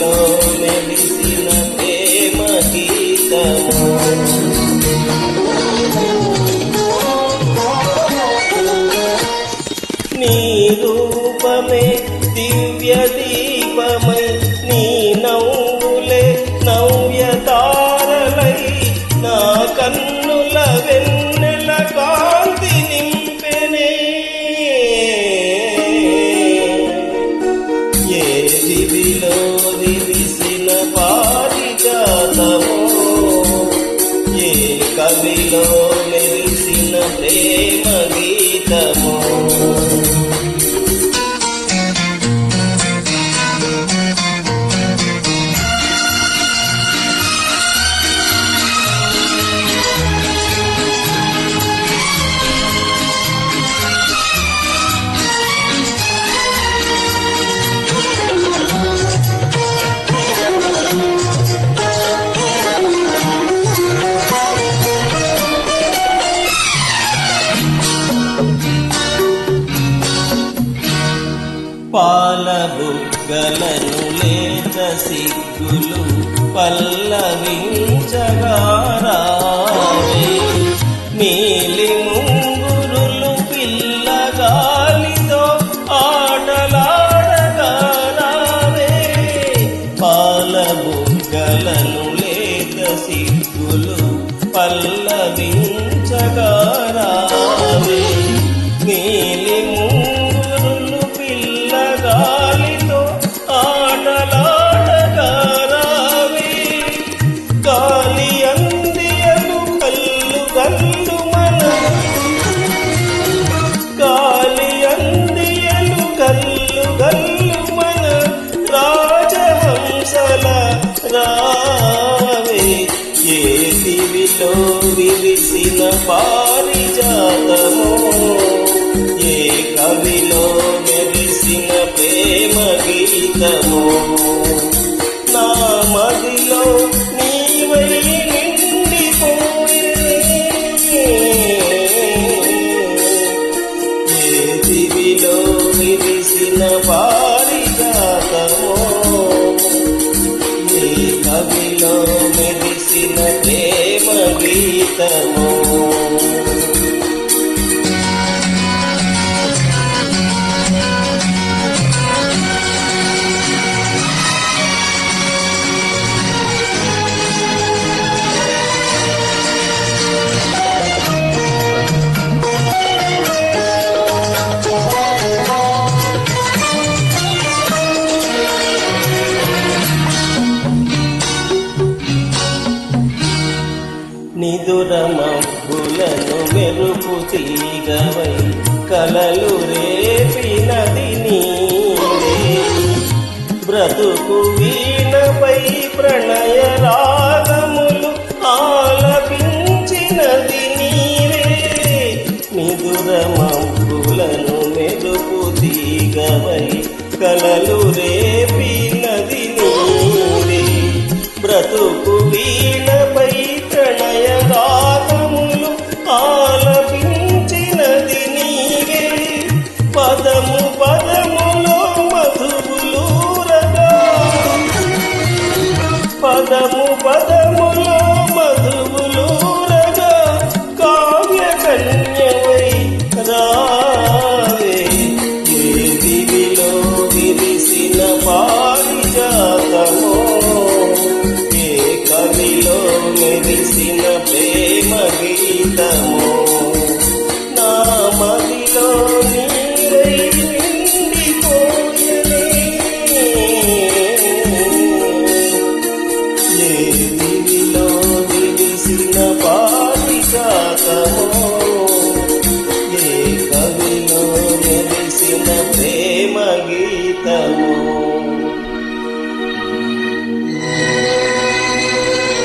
కవిలో మెలిసిన ప్రేమ గీతము. నీ రూపమే దివ్య దీపమై, నీ నవ్వులే నవ్య తారలై, నా కన్నుల వెన్నెల కాంతి నింపెనే. ఏ దివిలో విరిసిన పారిజాతమో, ఏ కవిలో మెరిసిన ప్రేమ గీతమో. పాల బుగ్గలను లేత సిగ్గులు పల్లవించగా రావే, నీలి ముంగురులు పిల్లగాలితో ఆటలాడగా రావే. పాల బుగ్గలను లేత సిగ్గులు పల్లవించగా రావే, నీలి ముంగురులు పిల్లగాలితో ఆటలాడగా రావే. గాలి అందియలు కల్లు కల్లు మన, గాలి అందియలు కల్లు కల్లు మన, రాజహంసల రావే. ఏ దివిలో విరిసిన పారిజాతమో, ఏ కవిలో మెరిసిన ప్రేమ గీతమో. నా మదిలో నీవై నిండిపోయే, ఏ దివిలో విరిసిన పారిజాతమో, ఏ కవిలో మెరిసిన ప్రేమ గీతమో. నిదుర మబ్బులను మెరుపు తీగవై, కలలు రేపినది నీవే. బ్రతుకు వీణపై ప్రణయ రాగములు ఆలపించినది నీవే. నిదుర మబ్బులను మెరుపు తీగవై, కలలు రేపినది నీవే. బ్రతుకు వీణపై ప్రణయ రాగములు ఆలపించినది నీవే. పదము పదములో మధువులూరగా, పదము పదములో మధువులూరగా, కావ్య కన్యవై రావే. ఏ దివిలో విరిసిన పారిజాతమో, ఏ కవిలో మెరిసిన ప్రేమ గీతమో. నా మదిలో నీవై నిండిపోయెనే, ఏ దివిలో విరిసిన పారిజాతమో, ఏ కవిలో మెరిసిన ప్రేమ గీతమో.